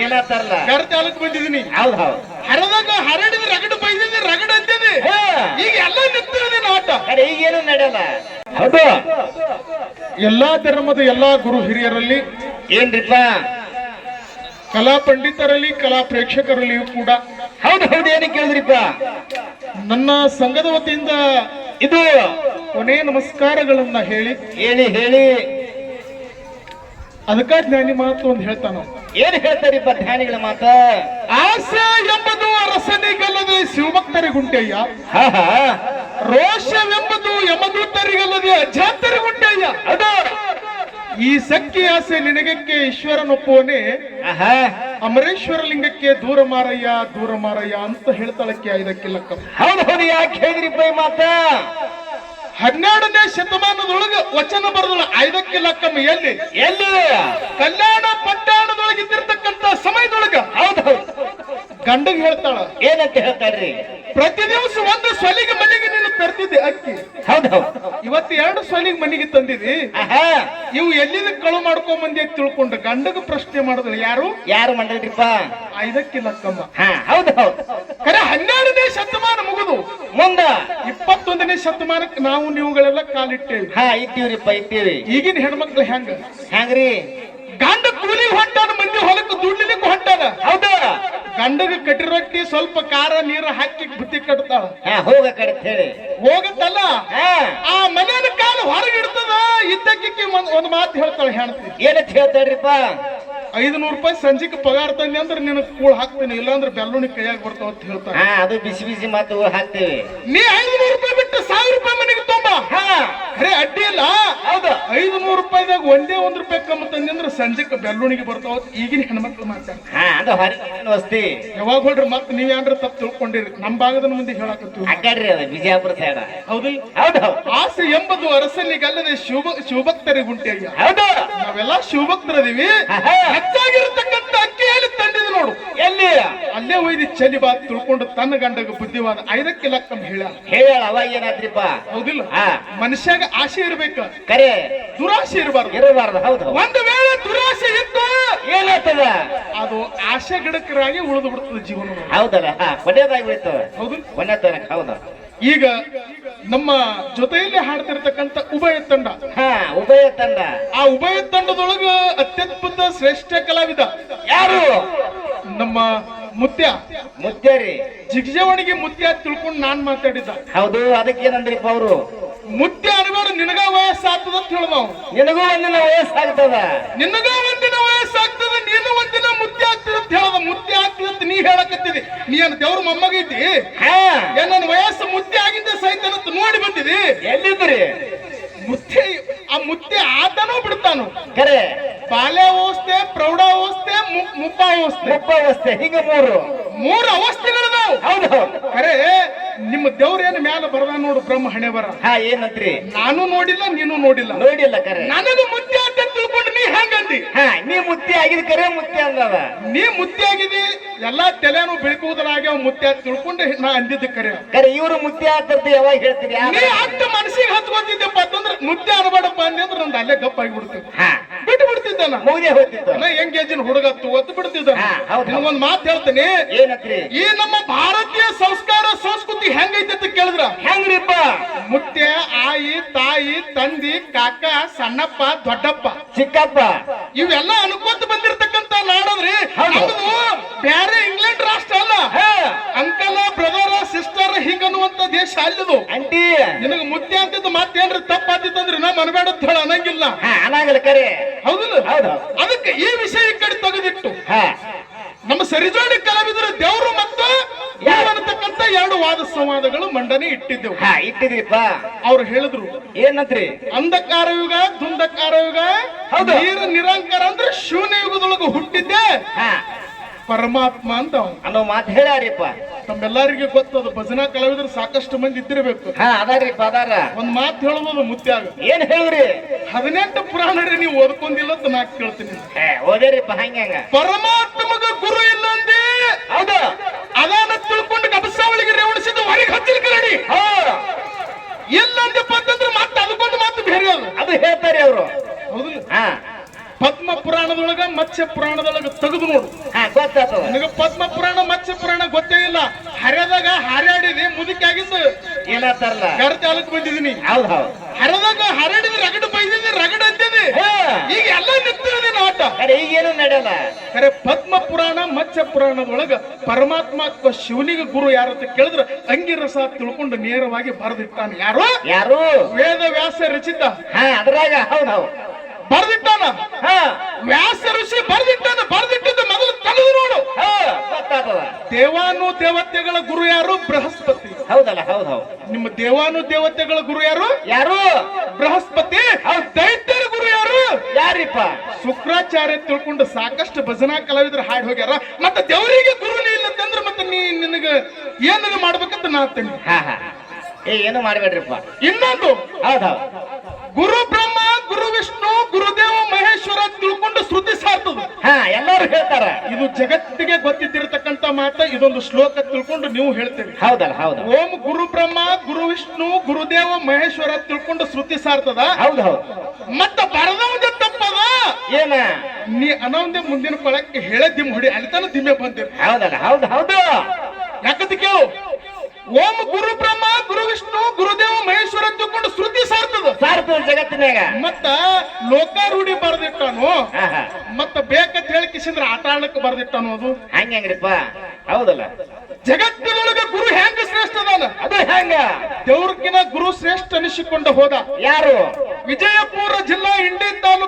ಏನಂತಾರಲ್ಲ ಗರ್ ಚಾಲಕ್ ಬಂದಿದ್ದೀನಿ. ಹೌದ್ ಹೌದ್ ಹರದಾಗ ಹರಡಿದ್ರೆ ರಗಡ್ ಬೈದಿದ್ದೆ ರಗಡ್ ಅಂತಿದೆ. ಈಗ ಎಲ್ಲ ನಿಂತಿದೆ ಆಟ. ಈಗ ಏನು ನಡೆಯಲ್ಲ. ಹೌದು, ಎಲ್ಲಾ ಧರ್ಮದ ಎಲ್ಲಾ ಗುರು ಹಿರಿಯರಲ್ಲಿ, ಏನ್ರಿಪ್ಪ, ಕಲಾ ಪಂಡಿತರಲ್ಲಿ, ಕಲಾ ಪ್ರೇಕ್ಷಕರಲ್ಲಿಯೂ ಕೂಡ ಹೌದು ಹೌದು, ಏನಕ್ಕೆ ಕೇಳಿದ್ರಿಪ್ಪ? ನನ್ನ ಸಂಘದ ವತಿಯಿಂದ ಇದು ಕೊನೆ ನಮಸ್ಕಾರಗಳನ್ನ ಹೇಳಿ ಹೇಳಿ ಹೇಳಿ ಅದಕ್ಕ ಜ್ಞಾನಿ ಮಾತು ಒಂದು ಹೇಳ್ತಾನ. ಏನ್ ಹೇಳ್ತಾರಿಪ್ಪ ಧ್ಯಾನಿಗಳ ಮಾತ? ಆಸೆ ಎಂಬುದು ಅರಸನಿಗಲ್ಲದೆ ಶಿವಭಕ್ತರಿಗುಂಟೆಯ್ಯ, ಹಾ ಹಾ, ರೋಷವೆಂಬುದು ಯಮದೂತರಿಗಲ್ಲದೆ ಅಜಾತರಿಗುಂಟೆಯ್ಯ. ಅದು ಈ ಸಕ್ಕಿ ಆಸೆ ನಿನಗಕ್ಕೆ ಈಶ್ವರನೊಪ್ಪುವನೇ, ಆಹಾ, ಅಮರೇಶ್ವರ ಲಿಂಗಕ್ಕೆ ದೂರ ಮಾರಯ್ಯ ದೂರ ಮಾರಯ್ಯ ಅಂತ ಹೇಳ್ತಾಳಕ್ಕೆ ಇದಕ್ಕಿಲ್ಲಕ್ಕ. ಹೌದು ಹೌದು, ಯಾಕೆ ಹೇಳಿದ್ರಿಪ್ಪ ಈ ಮಾತ? 12ನೇ ಶತಮಾನದೊಳಗ ವಚನ ಬರೆದಳು ಐದಕ್ಕಿಲ್ಲಕ್ಕಮ್ಮ. ಎಲ್ಲಿ ಎಲ್ಲಿ? ಕಲ್ಯಾಣ ಪಟ್ಟಣದೊಳಗಿದ್ದಿರ್ತಕ್ಕಂತ ಸಮಯದೊಳಗ ಹೌದು ಹೌದು, ಗಂಡಗ್ ಹೇಳ್ತಾಳ, ಏನಂತ ಹೇಳ್ತಾರ್ರಿ? ಪ್ರತಿ ದಿವಸ ಒಂದು ಸೊಲಿಗೆ ಮನೆಗೆ ನೀನು ತರ್ತಿದ್ದೆ ಅಕ್ಕಿ, ಹೌದು ಹೌದು, ಇವತ್ತು 2 ಸೊಲಿಗೆ ಮನೆಗೆ ತಂದಿದಿ, ಆಹಾ, ಇವು ಎಲ್ಲಿದ ಕಳು ಮಾಡ್ಕೊಂಡ್ ಬಂದಿ ಅಂತ ತಿಳ್ಕೊಂಡು ಗಂಡಗ ಪ್ರಶ್ನೆ ಮಾಡಿದಳು. ಯಾರು ಯಾರು ಮಂಡಲ್ರಿಪ್ಪ? ಐದಕ್ಕಿಲ್ಲಕ್ಕಮ್ಮ. ಹಾ, ಹೌದು ಹೌದು, ಖರೆ 12ನೇ ಶತಮಾನ ಮುಗಿದು ಮುಂದ 21ನೇ ಶತಮಾನಕ್ಕೆ ನಾವು ನೀವುಗಳೆಲ್ಲ ಕಾಲಿಟ್ಟೇವಿ. ಹಾ, ಇಟ್ಟಿವ್ರಿಪ್ಪ ಇಟ್ಟಿವಿ. ಈಗಿನ ಹೆಣ್ಮಕ್ಳು ಹೆಂಗ? ಹೆಂಗ್ರಿ? ಗಂಡ ಕೂಲಿಗೆ ಹೊಂಟಾನ, ಮಂದಿ ಹೊಲಕ್ಕೆ ದುಡ್ಲಿಕ್ಕೆ ಹೊಂಟಾನ. ಹೌದು, ಗಂಡಗ ಕಟ್ಟಿ ರೊಟ್ಟಿ ಸ್ವಲ್ಪ ಖಾರ ನೀರು ಹಾಕಿ ಬುತ್ತಿ ಕಟ್ತಾಳ. ಹಾ, ಹೋಗ ಕಡೆ ಹೇಳಿ ಹೋಗತ್ತಲ್ಲ, ಹಾ, ಆ ಮನೆಯ ಕಾಲ ಹೊರಗಿಡ್ತದ. ಇದ್ದಕ್ಕೆ ಒಂದು ಮಾತು ಹೇಳ್ತಾಳೆ ಹೆಣ್ತಿ, ಏನಂತ ಹೇಳ್ತಾರ್ರಿಪ್ಪ? 500 ರೂಪಾಯಿ ಸಂಜಿಗೆ ಪಗಾರ ತಂದೆ ಅಂದ್ರೆ ನಿನ್ ಕೂಳ್ ಹಾಕ್ತೀನಿ, ಇಲ್ಲಾಂದ್ರೆ ಬೆಲ್ಲುಣಿ ಕೈಯಾಗ ಬರ್ತಾವ ಅಂತ ಹೇಳ್ತಾಳೆ. ಹಾ, ಅದು ಬಿಸಿ ಬಿಸಿ ಮಾತು ಹಾಕ್ತೇವೆ. ನೀ 500 ರೂಪಾಯಿ ಬಿಟ್ಟು 1000 ರೂಪಾಯಿ ಮನೆಗೆ ತೊಂಬ. ಹಾ, ಅರೆ ಅಡ್ಡಿ ಇಲ್ಲ. ಹೌದು, 500 ರೂಪಾಯಿದಾಗ ಒಂದೇ 1 ರೂಪಾಯಿ ಕಮ್ಮ ತಂದೆ ಅಂದ್ರೆ ಸಂಜೆಗೆ ಬೆಲ್ಲುಣಿಗೆ ಬರ್ತಾವ. ಈಗಿನ ಹೆಣ್ಮಕ್ಳು ಮಾತಾಡ್ತಾರೆ. ಹಾ, ಅದು ಹೊರಗಿನ ವಸ್ತಿ. ಯಾವಾಗ ಹೊಡ್ರಿ ಮತ್ ನೀವ್ ಏನ್ರ ತಪ್ಪು ತಿಳ್ಕೊಂಡಿರಿ, ನಮ್ ಭಾಗದ ಮಂದಿ ಹೇಳಕತ್ತೀವಿ. ಅಕ್ಕಡ್ರಿ ಅದು ಬಿಜಾಪುರ ಸೈಡ. ಹೌದಿಲ್ಲ? ಹೌದು ಹೌದು, ಆಸೆ ಎಂಬುದು ಅರಸನಿಗಲ್ಲದೆ ಶಿವಭಕ್ತರಿಗುಂಟೆಯ್ಯ. ಹೌದು, ನಾವೆಲ್ಲ ಶಿವಭಕ್ತರದೀವಿ. ಆಹಾ. ಹೆಚ್ಚಾಗಿರತಕ್ಕಂತ ಅಕ್ಕಿಯಲ್ಲಿ ತಂದಿದ್ ನೋಡು, ಎಲ್ಲಿ? ಅಲ್ಲೇ ಒಯ್ದು ಚಲಿ ಬಾತ್ ತಿಳ್ಕೊಂಡು ತನ್ನ ಗಂಡಗ ಬುದ್ಧಿವಾದ ಐದಕ್ಕಿಲ್ಲಕ್ಕಮ್ಮ ಹೇಳ. ಹೇಳ, ಅವಾಗ ಏನಾದ್ರಿಪ್ಪ? ಹೌದಿಲ್ಲ? ಹಾ, ಮನುಷ್ಯಾಗ ಆಸೆ ಇರ್ಬೇಕ, ಕರೆ ದುರಾಸೆ ಇರಬಾರ್ದು. ಇರಬಾರ್ದು. ಹೌದು, ಒಂದು ವೇಳೆ ದುರಾಸೆ ಇತ್ತು ಏನಾಗ್ತದ? ಅದು ಆಸೆ ಗಿಡಕರಾಗಿ ಉಳಿದು ಬಿಡ್ತದೆ ಜೀವನ. ಹೌದಲ್ಲ? ಹಾ, ಕೊನೆಯದಾಗಿ ಬಿಡ್ತು. ಹೌದು. ಕೊನೆತನಕ. ಹೌದು. ಈಗ ನಮ್ಮ ಜೊತೆಯಲ್ಲಿ ಹಾಡ್ತಿರ್ತಕ್ಕಂಥ ಉಭಯ ತಂಡ, ಹಾ, ಉಭಯ ತಂಡ. ಆ ಉಭಯ ತಂಡದೊಳಗ ಅತ್ಯದ್ಭುತ ಶ್ರೇಷ್ಠ ಕಲಾವಿದ ಯಾರು? ನಮ್ಮ ಮುತ್ಯ. ಮುತ್ಯಾರಿ. ಜಿಗ್ಜವಣಿಗೆ ಮುತ್ಯ ತಿಳ್ಕೊಂಡು ನಾನ್ ಮಾತಾಡಿದ್ದ. ಹೌದು, ಅದಕ್ಕೇನಂದ್ರಿಪ್ಪ ಅವರು? ಮುತ್ಯ ಅನ್ಬೇಡ, ನಿನಗ ವಯಸ್ಸಾಗ್ತದ ಅಂತ ಹೇಳ. ನಾವು ನಿನಗೂ ಒಂದಿನ ವಯಸ್ಸಾಗ್ತದ, ನಿನಗ ಒಂದಿನ ವಯಸ್ಸಾಗ್ತದ, ನೀನು ಒಂದಿನ ಮುತ್ಯ ಆಗ್ತದ ಅಂತ ಹೇಳದ. ಮುತ್ಯ ಆಗ್ತದ ಅಂತ ನೀ ಹೇಳಕತ್ತಿದಿ. ನೀ ಏನ್ ದೇವ್ರ ಮೊಮ್ಮಗೈತಿ? ಹಾ, ಏನ್ ನನ್ನ ವಯಸ್ಸು ಮುತ್ಯ ಆಗಿದ್ದ ಸಹಿತ ನೋಡಿ ಬಂದಿದಿ. ಎಲ್ಲಿದ್ರಿ? ಮುತ್ಯ, ಆ ಮುತ್ಯ ಆತನೋ ಬಿಡ್ತಾನೋ. ಕರೆ ಬಾಲ್ಯಾವಸ್ಥೆ, ಪ್ರೌಢಾವಸ್ಥೆ, ಮುಪ್ಪಾವಸ್ಥೆ. ಮುಪ್ಪಾವಸ್ಥೆ, ಹಿಂಗ ಮೂರು ಅವಸ್ಥೆಗಳಿದಾವ್. ಹೌದು ಹೌದು, ಖರೆ ನಿಮ್ಮ ದೇವ್ರೇನು ಮ್ಯಾಲ ಬರದ ನೋಡು, ಬ್ರಹ್ಮ ಹಣೆ ಬರ. ಹಾ, ಏನಂತ್ರಿ? ನಾನು ನೋಡಿಲ್ಲ, ನೀನು ನೋಡಿಲ್ಲ. ನೋಡಿಲ್ಲ. ಕರೆ ನನಗ ಮುತ್ಯ ಅಂತ ತಿಳ್ಕೊಂಡು ನೀ ಹೆಂಗಂದಿ? ಹಾ, ನೀ ಮುತ್ತಿ ಆಗಿದ್ ಕರೆ ಮುತ್ತಿ ಅಂದವ. ನೀ ಮುತ್ಯ ಆಗಿದಿ, ಎಲ್ಲಾ ತಲೆನು ಬೆಳಕುವುದರಾಗ್ಯಾವ ಮುತ್ಯ ಅಂತ ತಿಳ್ಕೊಂಡು ನಾ ಅಂದಿದ್ದ ಕರೆ. ಕರೆ ಇವ್ರು ಮುತ್ತಿ ಆಗ್ತದ ಯಾವಾಗ ಹೇಳ್ತೀರಿ? ನೀ ಅಷ್ಟ ಮನಸ್ಸಿಗೆ ಹತ್ಕೊತಿದ್ದಪ್ಪ ಅಂತಂದ್ರೆ ಮುತ್ಯ ಅನ್ಬೇಡಪ್ಪ ಅಂದ್ರ ನಂದು ಅಲ್ಲೇ ಗಪ್ಪ ಆಗಿ ಬಿಡ್ತೇವೆ. ಹಾ, ಬಿಟ್ಟು ಬಿಡ್ತಿದ್ದ ನಾ. ಮುಗ್ದೆ ಹೋಗ್ತಿತ್ತು. ಎಂಗೇಜಿನ ಹುಡುಗ ಒತ್ತು ಬಿಡ್ತಿದ್ದ. ಹಾ, ಹೌದು. ನಿನಗೊಂದ್ ಮಾತು ಹೇಳ್ತೇನೆ. ಏನಂತ್ರಿ? ಈ ನಮ್ಮ ಭಾರತೀಯ ಸಂಸ್ಕಾರ ಸಂಸ್ಕೃತಿ ಹೆಂಗೈತೆ ಅಂತ ಕೇಳಿದ್ರ, ಹೆಂಗ್ರಿಪ್ಪ? ಮುತ್ಯ, ಆಯಿ, ತಾಯಿ, ತಂದಿ, ಕಾಕ, ಸಣ್ಣಪ್ಪ, ದೊಡ್ಡಪ್ಪ, ಚಿಕ್ಕಪ್ಪ ಇವೆಲ್ಲ ಅನ್ಕೋತ ಬಂದಿರ್ತಕ್ಕಂತ ನಾಡದ್ರಿ. ಹೌದು. ನಮ್ದು ಬ್ಯಾರೆ ಇಂಗ್ಲೆಂಡ್ ರಾಷ್ಟ್ರ ಅಲ್ಲ. ಹಾ, ಅಂಕಲ್, ಬ್ರದರ್, ಸಿಸ್ಟರ್ ಹಿಂಗನ್ನುವಂತ ದೇಶ ಅಲ್ಲಿದು. ಅಂಟಿ ನಿನಗ ಮುತ್ಯ ಅಂತಿದ್ದು ಮತ್ತೇನ್ರಿ ತಪ್ಪಾತಿತ್ತಂದ್ರೆ ನಾ ಮನಬೇಡ ಅಂತ ಹೇಳ ಅನ್ನಂಗಿಲ್ಲ. ಹಾ, ಅನಾಗಲ್ಲ. ಕರೆ ಹೌದಿಲ್ಲ? ಹೌದು. ಅದಕ್ಕೆ ಈ ವಿಷಯ ಈ ಕಡೆ ತೆಗೆದಿಟ್ಟು ಹಾ, ನಮ್ಮ ಸರಿಜೋಡಿ ಕಲಾವಿದರು ದೇವರು ಮತ್ತು ಅನ್ನತಕ್ಕಂತ 2 ವಾದ ಸಂವಾದಗಳು ಮಂಡನೆ ಇಟ್ಟಿದ್ದೆವು. ಹಾ, ಇಟ್ಟಿದ್ರಿಪ್ಪ. ಅವ್ರು ಹೇಳಿದ್ರು, ಏನಂತ್ರಿ? ಅಂಧಕಾರ ಯುಗ, ಧುಂಧಕಾರ ಯುಗ, ಹೌದು. ನೀರು ನಿರಂಕಾರ ಅಂದ್ರೆ ಶೂನ್ಯ ಯುಗದೊಳಗ ಹುಟ್ಟಿದ್ದೆ ಹಾ, ಪರಮಾತ್ಮ ಅಂತ ಅನ್ನೋ ಮಾತು ಹೇಳ್ಯಾರಿಪ್ಪ. ತಮ್ಮೆಲ್ಲರಿಗೆ ಗೊತ್ತದು. ಭಜನಾ ಕಲಾವಿದರು ಸಾಕಷ್ಟು ಮಂದಿ ಇದ್ದಿರಬೇಕು. ಹಾ, ಅದಾರಿಪ್ಪ, ಅದಾರ. ಒಂದ್ ಮಾತು ಹೇಳಬಹುದು ಮುತ್ಯಾಗ. ಏನ್ ಹೇಳ್ರಿ? 18 ಪುರಾಣರೇ ನೀವು ಓದ್ಕೊಂಡಿಲ್ಲ ಅಂತ ನಾ ಕೇಳ್ತೀನಿ. ಓದೇರಿಪ್ಪ. ಹಂಗ ಪರಮಾತ್ಮಗ ಗುರು ಇಲ್ಲ ಅಂದಿ. ಹೌದು, ಅದಾನ ತಿಳ್ಕೊಂಡು ಕಬಸಾವಳಿಗೆ ರೇವಣಿಸಿದ ಹೊರಗೆ ಹಚ್ಚಲಿಕ್ಕೆ ರೆಡಿ ಇಲ್ಲ ಅಂದಪ್ಪ ಅಂತಂದ್ರೆ ಮತ್ತೆ ಅದಕ್ಕೊಂದು ಮಾತು ಬೇರೆ ಅದು. ಅದು ಹೇಳ್ತಾರೆ ಅವರು. ಹೌದಿಲ್ಲ? ಹಾ, ಪದ್ಮ ಪುರಾಣದೊಳಗ ಮತ್ಸ್ಯ ಪುರಾಣದೊಳಗ ತೆಗೆದು ನೋಡು. ಹಾ ಗೊತ್ತಾತು. ನನಗ ಪದ್ಮ ಪುರಾಣ ಮತ್ಸ್ಯ ಪುರಾಣ ಗೊತ್ತೇ ಇಲ್ಲ. ಹರ್ಯದಾಗ ಹಾರಾಡಿದೆ ಮುದುಕಾಗಿದ್ದು ಏನಂತಾರಲ್ಲ ಗರ್ ಚಾಲಕ್ ಬಂದಿದ್ದೀನಿ. ಹೌದ್ ಹೌದ್. ಹರದಾಗ ಹಾರಾಡಿದ್ರೆ ರಗಡ್ ಬೈದಿದೆ ರಗಡ್ ಅಂತಿದೆ. ಹಾ. ಈಗ ಎಲ್ಲ ನಿಂತಿದೆ ಆಟ. ಅರೆ ಈಗೇನು ನಡೆಯಲ್ಲ. ಖರೆ ಪದ್ಮ ಪುರಾಣ ಮತ್ಸ್ಯ ಪುರಾಣದೊಳಗ ಪರಮಾತ್ಮ ಅಥವಾ ಶಿವನಿಗೆ ಗುರು ಯಾರು ಅಂತ ಕೇಳಿದ್ರೆ ಅಂಗಿರಸ ತಿಳ್ಕೊಂಡು ನೇರವಾಗಿ ಬರೆದಿಟ್ಟಾನ. ಯಾರು? ಯಾರು? ವೇದ ವ್ಯಾಸ ರಚಿತ. ಹಾ ಅದ್ರಾಗ ಹೌದ್ ಹೌದ್ ಬರ್ದಿಟ್ಟಾನ. ಹಾ ವ್ಯಾಸ ಋಷಿ ಬರ್ದಿಟ್ಟಾನ. ಬರ್ದಿಟ್ಟದ್ದು ಮೊದಲು ತೆಗೆದು ನೋಡು. ಹಾ ಗೊತ್ತಾತದ. ದೇವಾನು ದೇವತೆಗಳ ಗುರು ಯಾರು? ಬೃಹಸ್ಪತಿ. ಹೌದಲ್ಲ ಹೌದ್ ಹೌದ್. ನಿಮ್ಮ ದೇವಾನು ದೇವತೆಗಳ ಗುರು ಯಾರು? ಯಾರು? ಬೃಹಸ್ಪತಿ. ದೈತ್ಯರ ಗುರು ಯಾರು? ಯಾರಿಪ್ಪ? ಶುಕ್ರಾಚಾರ್ಯ ತಿಳ್ಕೊಂಡು ಸಾಕಷ್ಟು ಭಜನಾ ಕಲಾವಿದರು ಹಾಡಿ ಹೋಗ್ಯಾರ. ಮತ್ತೆ ದೇವರಿಗೆ ಗುರುನೇ ಇಲ್ಲ ಅಂತಂದ್ರೆ ಮತ್ತೆ ನಿನಗ ಏನಾದ್ರು ಮಾಡ್ಬೇಕಂತ ನಾ ಅಂತೇನೆ. ಹಾ ಹಾ ಏನು ಮಾಡ್ಬೇಡ್ರಿಪ್ಪ. ಇನ್ನೊಂದು ಹೌದ್ ಹೌದ್. ಗುರು ಬ್ರಹ್ಮ ಗುರು ವಿಷ್ಣು ಗುರುದೇವ ಮಹೇಶ್ವರ ತಿಳ್ಕೊಂಡು ಶ್ರುತಿ ಸಾರ್ತದ. ಹಾ ಎಲ್ಲರೂ ಹೇಳ್ತಾರ. ಇದು ಜಗತ್ತಿಗೆ ಗೊತ್ತಿದ್ದಿರತಕ್ಕಂತ ಮಾತ. ಇದೊಂದು ಶ್ಲೋಕ ತಿಳ್ಕೊಂಡು ನೀವು ಹೇಳ್ತೀರಿ. ಹೌದಲ್ಲ ಹೌದು. ಓಂ ಗುರು ಬ್ರಹ್ಮ ಗುರು ವಿಷ್ಣು ಗುರುದೇವ ಮಹೇಶ್ವರ ತಿಳ್ಕೊಂಡು ಶ್ರುತಿ ಸಾರ್ತದ. ಹೌದ್ ಹೌದ್. ಮತ್ತ ಬರದವಂದ ತಪ್ಪದ. ಏನ? ನೀ ಅನವಂದೆ ಮುಂದಿನ ಕೊಳಕ್ಕೆ ಹೇಳ ದಿಮ್ ಹೊಡಿ ಅಲ್ಲಿ ತನ ದಿಮ್ಮೆ ಬಂದಿರಿ. ಹೌದಲ್ಲ ಹೌದು ಹೌದು. ಯಾಕಂತ ಕೇಳು. ಓಂ ಗುರು ಬ್ರಹ್ಮ ಗುರು ವಿಷ್ಣು ಗುರುದೇವ ಮಹೇಶ್ವರ ತಿಳ್ಕೊಂಡು ಶ್ರುತಿ ಸಾರ್ತದ. ಸಾರ್ತು ಜಗತ್ತಿನಾಗ. ಮತ್ತ ಲೋಕಾರೂಢಿ ಬರ್ದಿಟ್ಟಾನು. ಹಾ ಹಾ ಮತ್ತ ಬೇಕಂತ ಹೇಳಿಕಿಸಿದ್ರೆ ಆಟ ಆಡಕ್ಕೆ ಬರ್ದಿಟ್ಟಾನು. ಅದು ಹಂಗ್ರಿಪ್ಪ. ಹೌದಲ್ಲ. ಜಗತ್ತಿನೊಳಗ ಗುರು ಹೆಂಗ ಶ್ರೇಷ್ಠ ಅದಾನ? ಅದು ಹೆಂಗ? ದೇವ್ರಕ್ಕಿನ ಗುರು ಶ್ರೇಷ್ಠ ಅನಿಸಿಕೊಂಡ ಹೋದ. ಯಾರು? ವಿಜಯಪುರ ಜಿಲ್ಲಾ ಇಂಡಿ ತಾಲೂಕು